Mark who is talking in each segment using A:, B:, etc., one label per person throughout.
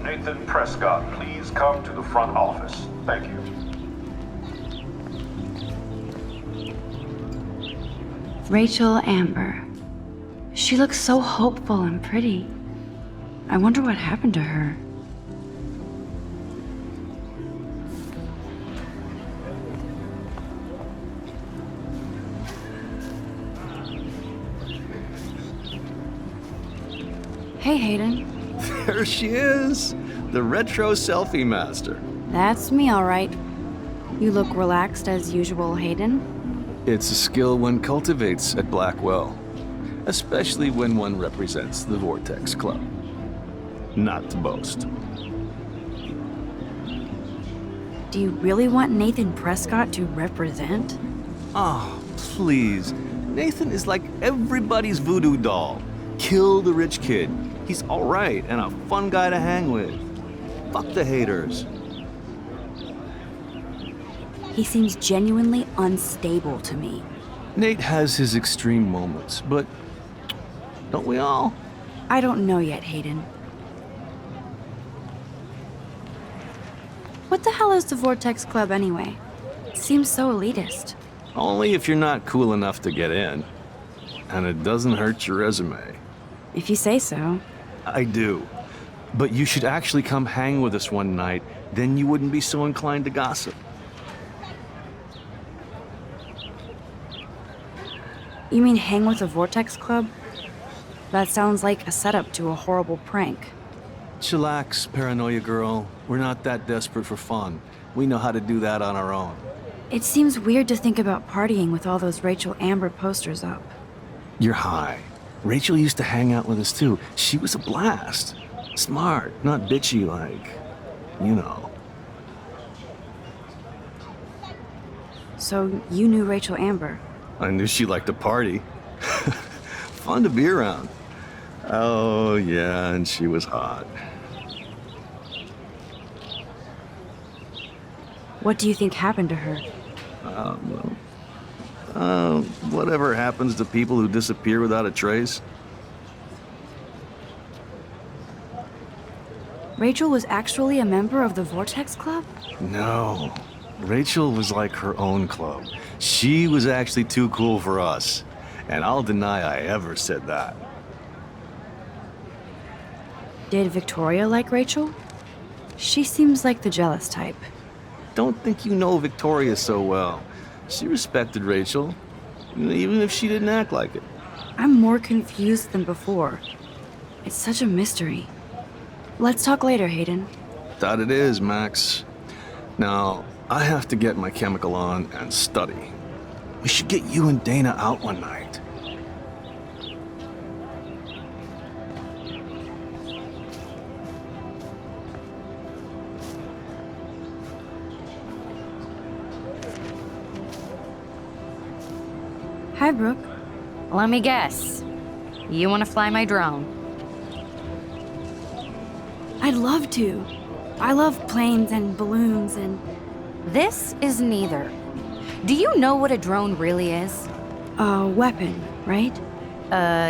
A: Nathan Prescott please come to the front office? Thank you.
B: Rachel Amber. She looks so hopeful and pretty. I wonder what happened to her. Hey, Hayden.
C: There she is, the retro selfie master.
B: That's me, all right. You look relaxed as usual, Hayden.
C: It's a skill one cultivates at Blackwell, especially when one represents the Vortex Club. Not to boast.
B: Do you really want Nathan Prescott to represent?
C: Oh, please. Nathan is like everybody's voodoo doll. Kill the rich kid. He's all right and a fun guy to hang with. Fuck the haters.
B: He seems genuinely unstable to me.
C: Nate has his extreme moments, but don't we all?
B: I don't know yet, Hayden. What the hell is the Vortex Club anyway? It seems so elitist.
C: Only if you're not cool enough to get in. And it doesn't hurt your resume.
B: If you say so.
C: I do. But you should actually come hang with us one night, then you wouldn't be so inclined to gossip.
B: You mean hang with the Vortex Club? That sounds like a setup to a horrible prank.
C: Chillax, paranoia girl. We're not that desperate for fun. We know how to do that on our own.
B: It seems weird to think about partying with all those Rachel Amber posters up.
C: You're high. Rachel used to hang out with us too. She was a blast. Smart, not bitchy like, you know.
B: So you knew Rachel Amber?
C: I knew she liked to party. Fun to be around. Oh, yeah, and she was hot.
B: What do you think happened to her?
C: Whatever happens to people who disappear without a trace.
B: Rachel was actually a member of the Vortex Club?
C: No. Rachel was like her own club. She was actually too cool for us. And I'll deny I ever said that.
B: Did Victoria like Rachel? She seems like the jealous type.
C: Don't think you know Victoria so well. She respected Rachel, even if she didn't act like it.
B: I'm more confused than before. It's such a mystery. Let's talk later, Hayden.
C: That it is, Max. Now, I have to get my chemical on and study. We should get you and Dana out one night.
B: Hi, Brooke.
D: Let me guess. You want to fly my drone?
B: I'd love to. I love planes and balloons and...
D: This is neither. Do you know what a drone really is?
B: a weapon, right?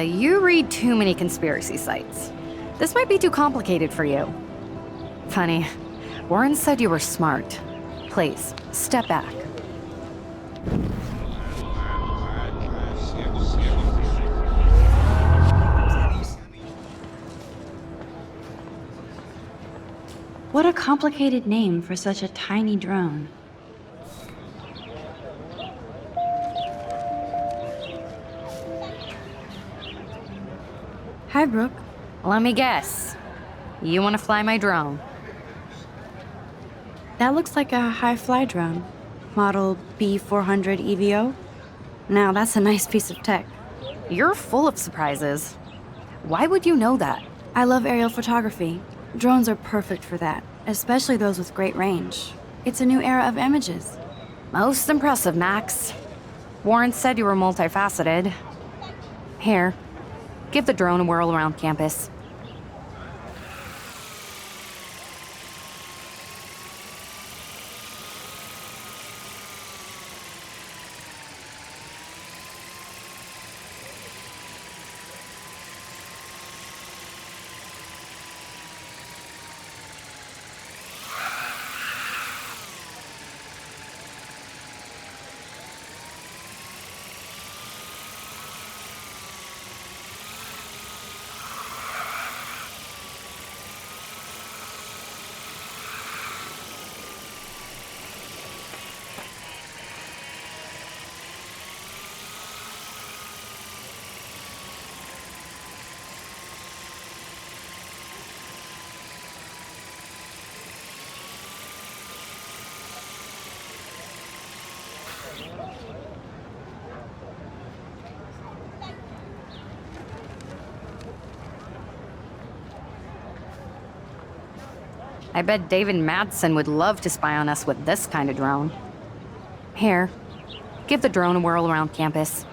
D: You read too many conspiracy sites. This might be too complicated for you. Funny, Warren said you were smart. Please, step back.
B: What a complicated name for such a tiny drone. Hi, Brooke.
D: Let me guess. You want to fly my drone?
B: That looks like a high-fly drone. Model B400 EVO. Now, that's a nice piece of tech.
D: You're full of surprises. Why would you know that?
B: I love aerial photography. Drones are perfect for that, especially those with great range. It's a new era of images.
D: Most impressive, Max. Warren said you were multifaceted. Here, give the drone a whirl around campus. I bet David Madsen would love to spy on us with this kind of drone. Here, give the drone a whirl around campus.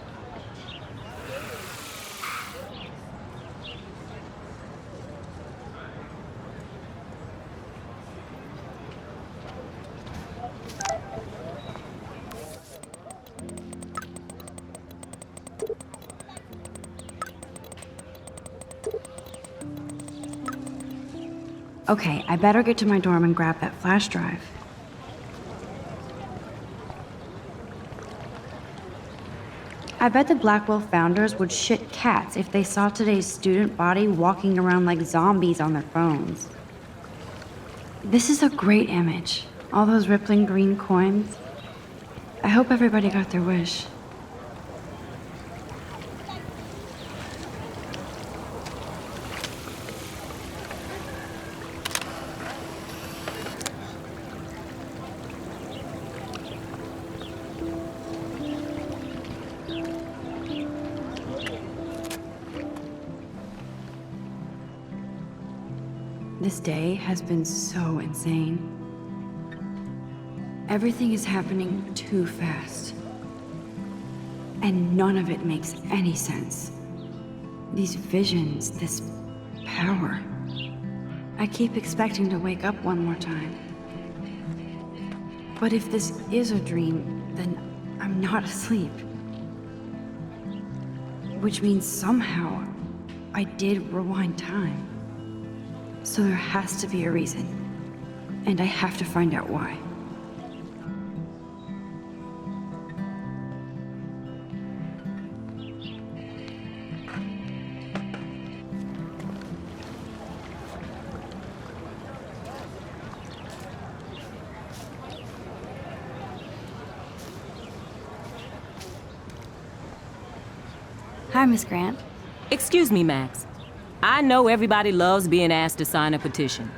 B: Okay, I better get to my dorm and grab that flash drive. I bet the Blackwell founders would shit cats if they saw today's student body walking around like zombies on their phones. This is a great image. All those rippling green coins. I hope everybody got their wish. This day has been so insane. Everything is happening too fast. And none of it makes any sense. These visions, this power. I keep expecting to wake up one more time. But if this is a dream, then I'm not asleep. Which means somehow I did rewind time. So there has to be a reason. And I have to find out why. Hi, Miss Grant.
E: Excuse me, Max. I know everybody loves being asked to sign a petition,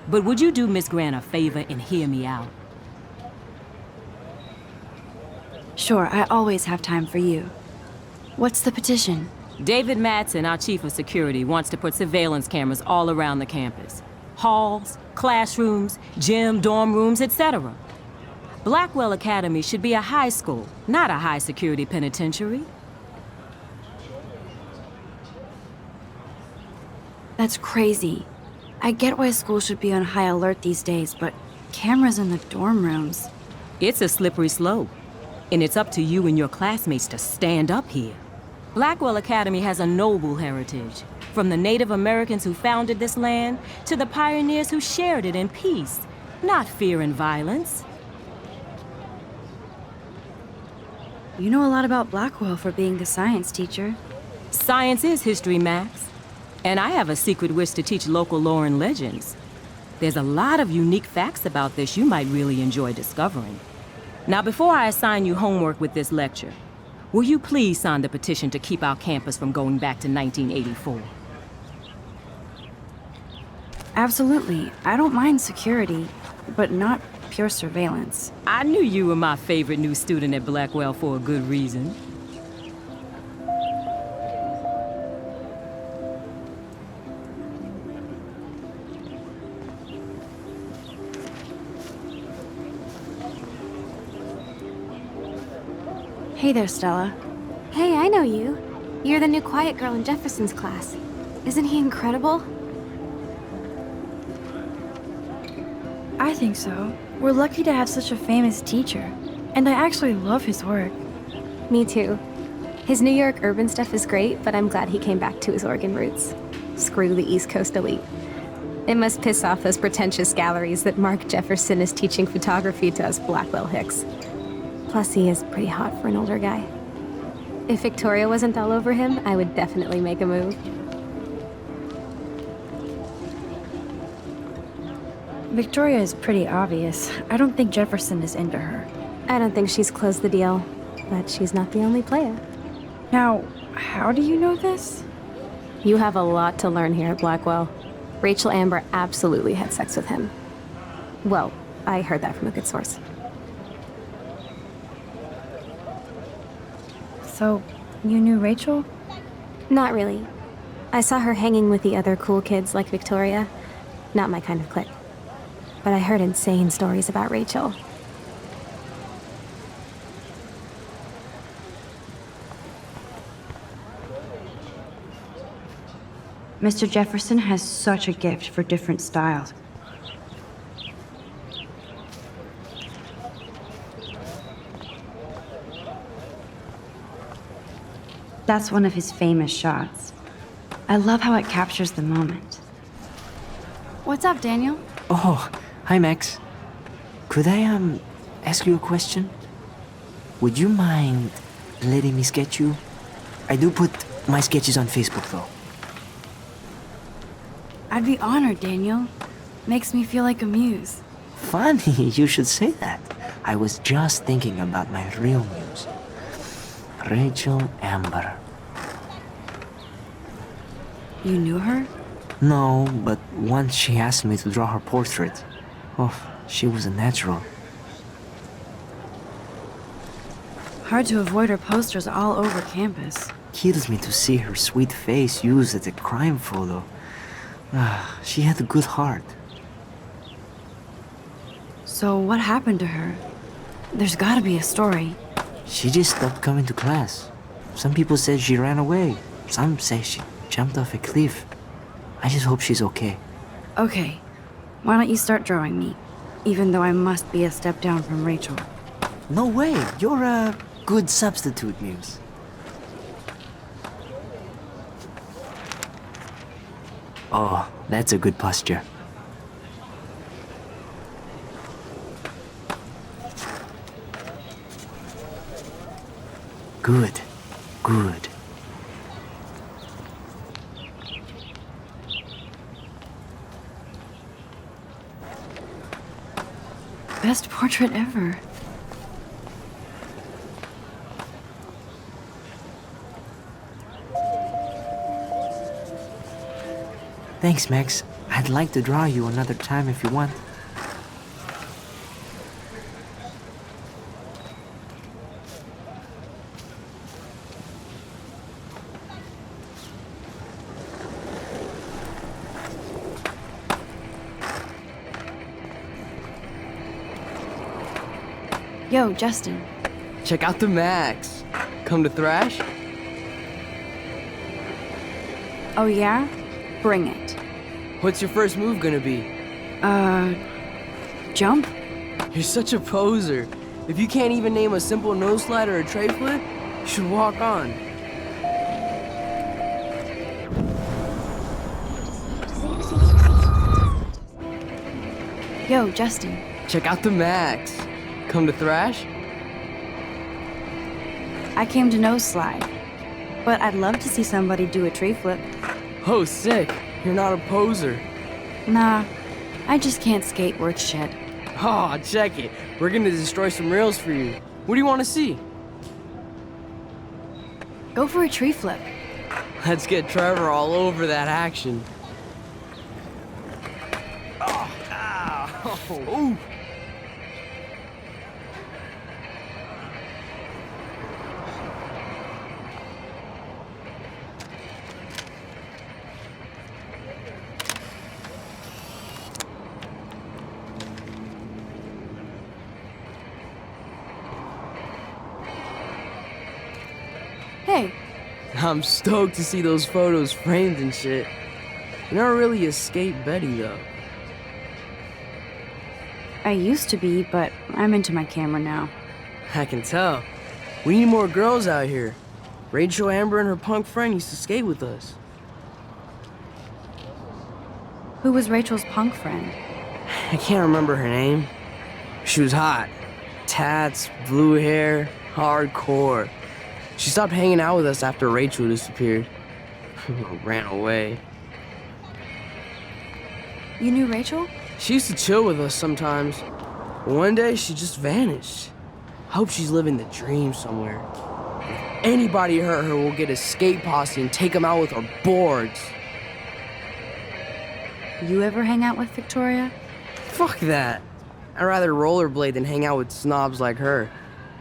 E: but would you do Miss Grant a favor and hear me out?
B: Sure, I always have time for you. What's the petition?
E: David Madsen, our chief of security, wants to put surveillance cameras all around the campus. Halls, classrooms, gym, dorm rooms, etc. Blackwell Academy should be a high school, not a high-security penitentiary.
B: That's crazy. I get why schools should be on high alert these days, but cameras in the dorm rooms.
E: It's a slippery slope, and it's up to you and your classmates to stand up here. Blackwell Academy has a noble heritage, from the Native Americans who founded this land to the pioneers who shared it in peace, not fear and violence.
B: You know a lot about Blackwell for being the science teacher.
E: Science is history, Max. And I have a secret wish to teach local lore and legends. There's a lot of unique facts about this you might really enjoy discovering. Now, before I assign you homework with this lecture, will you please sign the petition to keep our campus from going back to 1984?
B: Absolutely. I don't mind security, but not pure surveillance.
E: I knew you were my favorite new student at Blackwell for a good reason.
B: Hey there, Stella.
F: Hey, I know you. You're the new quiet girl in Jefferson's class. Isn't he incredible?
B: I think so. We're lucky to have such a famous teacher. And I actually love his work.
F: Me too. His New York urban stuff is great, but I'm glad he came back to his Oregon roots. Screw the East Coast elite. It must piss off those pretentious galleries that Mark Jefferson is teaching photography to us Blackwell hicks. Plus, he is pretty hot for an older guy. If Victoria wasn't all over him, I would definitely make a move.
B: Victoria is pretty obvious. I don't think Jefferson is into her.
F: I don't think she's closed the deal, but she's not the only player.
B: Now, how do you know this?
F: You have a lot to learn here at Blackwell. Rachel Amber absolutely had sex with him. Well, I heard that from a good source.
B: So, you knew Rachel?
F: Not really. I saw her hanging with the other cool kids like Victoria. Not my kind of clique. but I heard insane stories about Rachel.
B: Mr. Jefferson has such a gift for different styles. That's one of his famous shots. I love how it captures the moment. What's up, Daniel?
G: Oh, hi Max. Could I ask you a question? Would you mind letting me sketch you? I do put my sketches on Facebook though.
B: I'd be honored, Daniel. Makes me feel like a muse.
G: Funny, you should say that. I was just thinking about my real muse. Rachel Amber.
B: You knew her?
G: No, but once she asked me to draw her portrait. Oh, she was a natural.
B: Hard to avoid her posters all over campus.
G: Kills me to see her sweet face used as a crime photo. Ah, she had a good heart.
B: So what happened to her? There's gotta be a story.
G: She just stopped coming to class. Some people said she ran away. Some say she jumped off a cliff. I just hope she's okay.
B: Okay, why don't you start drawing me? Even though I must be a step down from Rachel.
G: No way, you're a good substitute, Muse. Oh, that's a good posture. Good, good.
B: Best portrait ever.
G: Thanks, Max. I'd like to draw you another time if you want.
B: Yo, Justin.
H: Check out the Max. Come to thrash?
B: Oh yeah? Bring it.
H: What's your first move gonna be?
B: Jump?
H: You're such a poser. If you can't even name a simple nose slide or a tray flip, you should walk on.
B: Yo, Justin.
H: Check out the Max. Come to thrash?
B: I came to nose slide. But I'd love to see somebody do a tree flip.
H: Oh, sick. You're not a poser.
B: Nah, I just can't skate worth shit.
H: Oh, check it. We're gonna destroy some rails for you. What do you want to see?
B: Go for a tree flip.
H: Let's get Trevor all over that action. Oh.
B: Hey,
H: I'm stoked to see those photos framed and shit. You're not really a skate Betty, though.
B: I used to be, but I'm into my camera now.
H: I can tell. We need more girls out here. Rachel Amber and her punk friend used to skate with us.
B: Who was Rachel's punk friend?
H: I can't remember her name. She was hot. Tats, blue hair, hardcore. She stopped hanging out with us after Rachel disappeared. Ran away.
B: You knew Rachel?
H: She used to chill with us sometimes. But one day, she just vanished. I hope she's living the dream somewhere. If anybody hurt her, we'll get a skate posse and take them out with our boards.
B: You ever hang out with Victoria?
H: Fuck that. I'd rather rollerblade than hang out with snobs like her.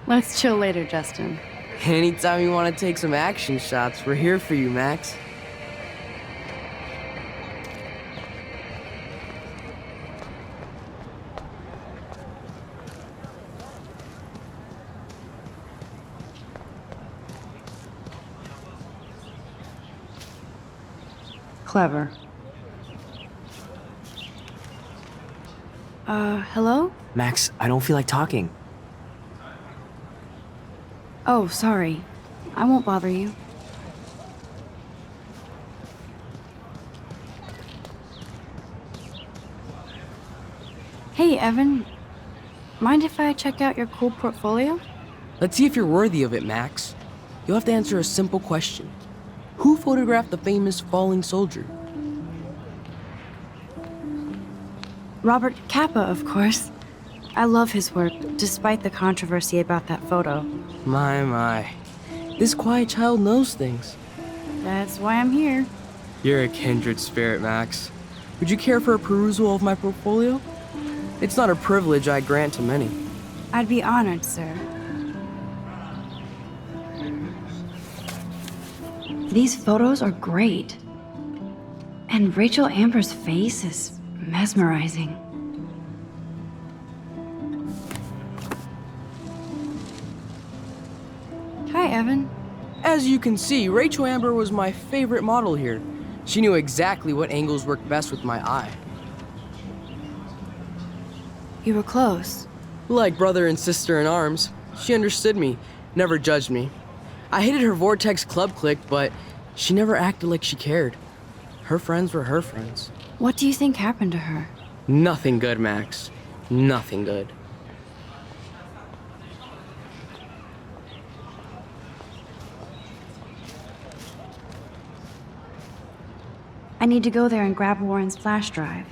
B: Let's chill later, Justin.
H: Anytime you want to take some action shots, we're here for you, Max.
B: Clever. Hello?
G: Max, I don't feel like talking.
B: Oh, sorry. I won't bother you. Hey, Evan. Mind if I check out your cool portfolio?
H: Let's see if you're worthy of it, Max. You'll have to answer a simple question. Who photographed the famous falling soldier?
B: Robert Capa, of course. I love his work, despite the controversy about that photo.
H: My. This quiet child knows things.
B: That's why I'm here.
H: You're a kindred spirit, Max. Would you care for a perusal of my portfolio? It's not a privilege I grant to many.
B: I'd be honored, sir. These photos are great. And Rachel Amber's face is mesmerizing. Hi, Evan.
H: As you can see, Rachel Amber was my favorite model here. She knew exactly what angles worked best with my eye.
B: You were close.
H: Like brother and sister in arms, she understood me, never judged me. I hated her Vortex Club clique, but she never acted like she cared. Her friends were her friends.
B: What do you think happened to her?
H: Nothing good, Max. Nothing good.
B: I need to go there and grab Warren's flash drive.